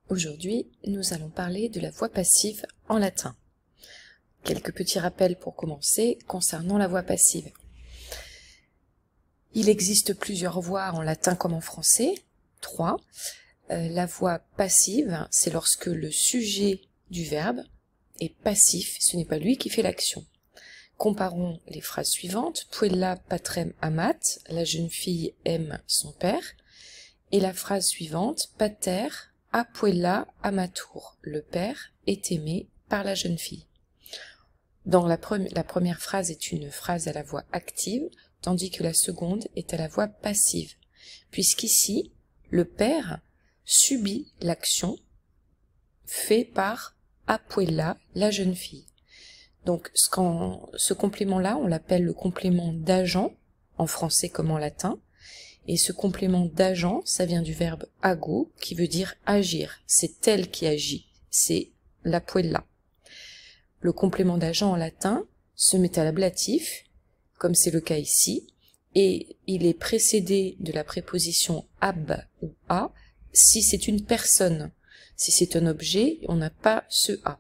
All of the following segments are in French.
Aujourd'hui, nous allons parler de la voix passive en latin. Quelques petits rappels pour commencer concernant la voix passive. Il existe plusieurs voix en latin comme en français, 3. La voix passive, c'est lorsque le sujet du verbe est passif, ce n'est pas lui qui fait l'action. Comparons les phrases suivantes. Puella patrem amat, la jeune fille aime son père. Et la phrase suivante, pater a puella amatur, le père est aimé par la jeune fille. Dans la première phrase est une phrase à la voix active, tandis que la seconde est à la voix passive, puisqu'ici, le père subit l'action faite par a puella, la jeune fille. Donc ce complément-là, on l'appelle le complément d'agent, en français comme en latin, et ce complément d'agent, ça vient du verbe ago, qui veut dire agir, c'est elle qui agit, c'est la puella. Le complément d'agent en latin se met à l'ablatif, comme c'est le cas ici, et il est précédé de la préposition ab ou a si c'est une personne. Si c'est un objet, on n'a pas ce a.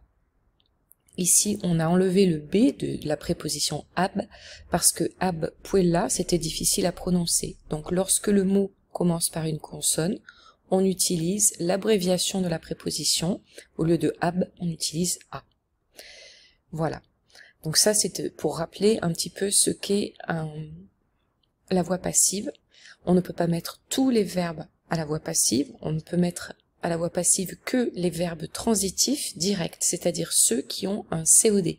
Ici, on a enlevé le b de la préposition ab, parce que ab puella, c'était difficile à prononcer. Donc lorsque le mot commence par une consonne, on utilise l'abréviation de la préposition. Au lieu de ab, on utilise a. Voilà. Donc ça, c'est pour rappeler un petit peu ce qu'est la voix passive. On ne peut pas mettre tous les verbes à la voix passive. On ne peut mettre à la voix passive que les verbes transitifs directs, c'est-à-dire ceux qui ont un COD.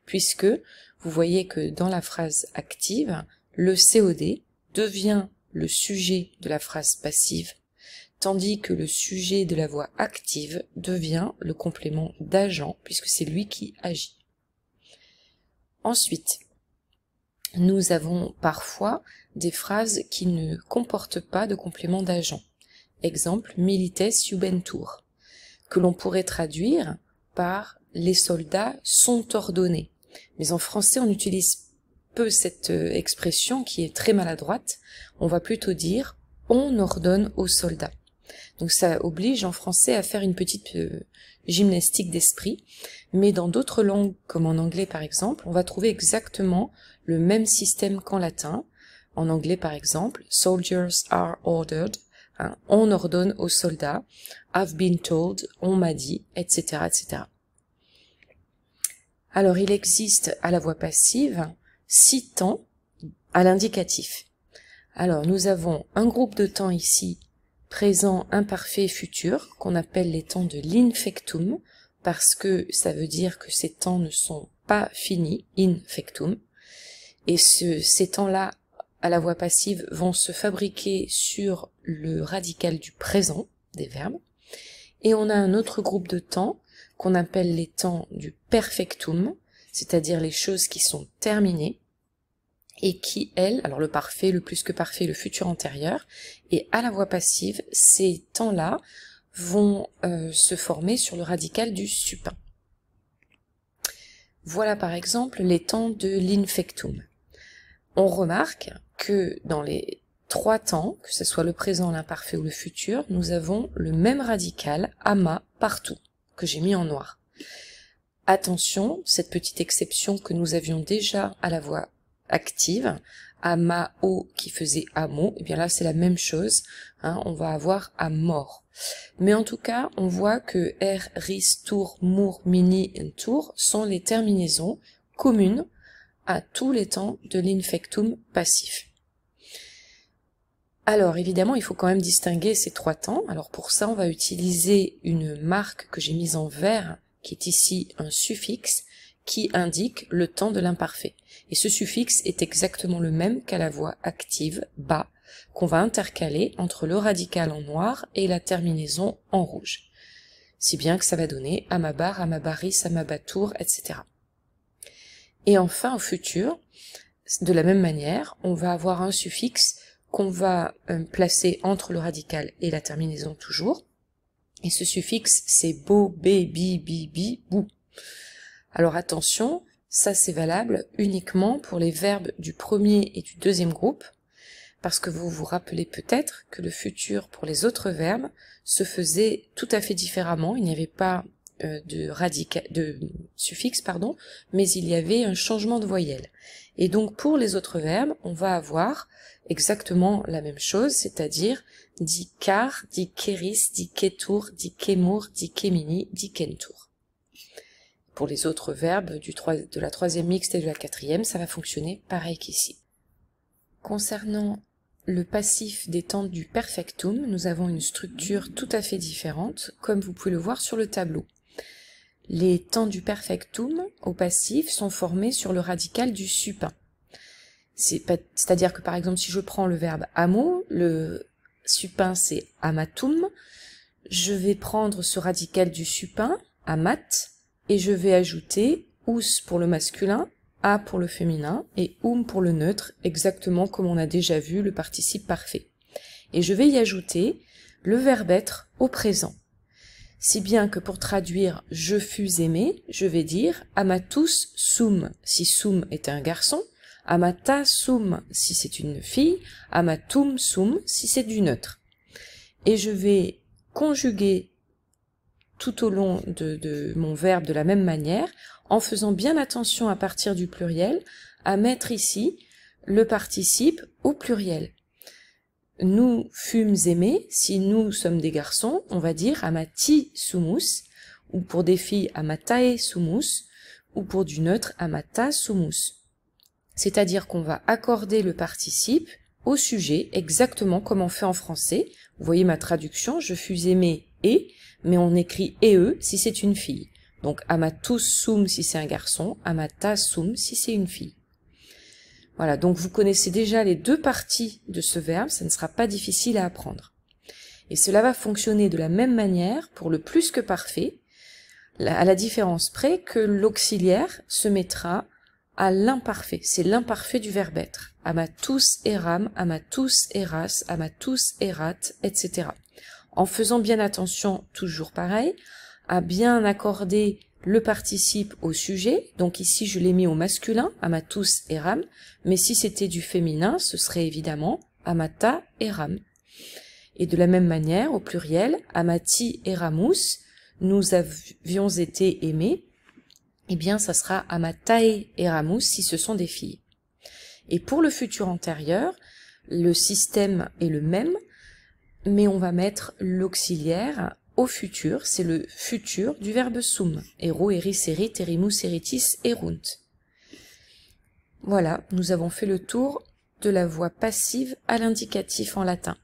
Puisque vous voyez que dans la phrase active, le COD devient le sujet de la phrase passive, tandis que le sujet de la voix active devient le complément d'agent, puisque c'est lui qui agit. Ensuite, nous avons parfois des phrases qui ne comportent pas de complément d'agent. Exemple, milites iubentur, que l'on pourrait traduire par les soldats sont ordonnés. Mais en français, on utilise peu cette expression qui est très maladroite. On va plutôt dire on ordonne aux soldats. Donc ça oblige en français à faire une petite gymnastique d'esprit, mais dans d'autres langues, comme en anglais par exemple, on va trouver exactement le même système qu'en latin. En anglais par exemple, soldiers are ordered, hein, on ordonne aux soldats, I've been told, on m'a dit, etc., etc. Alors il existe à la voix passive 6 temps à l'indicatif. Alors nous avons un groupe de temps ici, présent, imparfait, futur, qu'on appelle les temps de l'infectum, parce que ça veut dire que ces temps ne sont pas finis, infectum, et ces temps-là, à la voix passive, vont se fabriquer sur le radical du présent des verbes, et on a un autre groupe de temps qu'on appelle les temps du perfectum, c'est-à-dire les choses qui sont terminées, et qui, elles, alors le parfait, le plus que parfait, le futur antérieur, et à la voix passive, ces temps-là vont se former sur le radical du supin. Voilà par exemple les temps de l'infectum. On remarque que dans les 3 temps, que ce soit le présent, l'imparfait ou le futur, nous avons le même radical, ama, partout, que j'ai mis en noir. Attention, cette petite exception que nous avions déjà à la voix active, amao qui faisait amo, et bien là c'est la même chose, hein, on va avoir à mort. Mais en tout cas, on voit que er, ris, tour, mour, mini et tour sont les terminaisons communes à tous les temps de l'infectum passif. Alors évidemment, il faut quand même distinguer ces 3 temps. Alors pour ça, on va utiliser une marque que j'ai mise en vert, qui est ici un suffixe, qui indique le temps de l'imparfait. Et ce suffixe est exactement le même qu'à la voix active, ba, qu'on va intercaler entre le radical en noir et la terminaison en rouge. Si bien que ça va donner amabar, amabaris, amabatur, etc. Et enfin, au futur, de la même manière, on va avoir un suffixe qu'on va placer entre le radical et la terminaison toujours. Et ce suffixe, c'est bo, bé, bi, bou. Alors attention, ça c'est valable uniquement pour les verbes du premier et du deuxième groupe, parce que vous vous rappelez peut-être que le futur pour les autres verbes se faisait tout à fait différemment. Il n'y avait pas de suffixe, pardon, mais il y avait un changement de voyelle. Et donc pour les autres verbes, on va avoir exactement la même chose, c'est-à-dire dit car, dit kéris, dit kétour, dit kémour, dit kémini, dit kentour. Pour les autres verbes de la troisième mixte et de la quatrième, ça va fonctionner pareil qu'ici. Concernant le passif des temps du perfectum, nous avons une structure tout à fait différente, comme vous pouvez le voir sur le tableau. Les temps du perfectum au passif sont formés sur le radical du supin. C'est-à-dire que par exemple, si je prends le verbe amo, le supin c'est amatum, je vais prendre ce radical du supin, amat, et je vais ajouter ous pour le masculin, a pour le féminin et pour le neutre, exactement comme on a déjà vu le participe parfait. Et je vais y ajouter le verbe être au présent. Si bien que pour traduire « je fus aimé », je vais dire « amatus sum » si sum est un garçon, « amata sum » si c'est une fille, « amatum sum » si c'est du neutre. Et je vais conjuguer tout au long de mon verbe de la même manière, en faisant bien attention à partir du pluriel, à mettre ici le participe au pluriel. Nous fûmes aimés, si nous sommes des garçons, on va dire amati sumus, ou pour des filles amatae sumus, ou pour du neutre amata sumus. C'est-à-dire qu'on va accorder le participe au sujet, exactement comme on fait en français. Vous voyez ma traduction, je fus aimé et, mais on écrit e si c'est une fille. Donc amatus sum si c'est un garçon, amata sum si c'est une fille. Voilà, donc vous connaissez déjà les deux parties de ce verbe, ça ne sera pas difficile à apprendre. Et cela va fonctionner de la même manière pour le plus que parfait, à la différence près que l'auxiliaire se mettra à l'imparfait. C'est l'imparfait du verbe être. Amatus eram, amatus eras, amatus erat, etc. En faisant bien attention, toujours pareil, à bien accorder le participe au sujet, donc ici je l'ai mis au masculin, amatus eram, mais si c'était du féminin, ce serait évidemment amata eram. Et de la même manière, au pluriel, amati eramus, nous avions été aimés, eh bien ça sera amatae eramus si ce sont des filles. Et pour le futur antérieur, le système est le même, mais on va mettre l'auxiliaire au futur, c'est le futur du verbe sum. Ero, eris, erit, erimus, eritis, erunt. Voilà, nous avons fait le tour de la voix passive à l'indicatif en latin.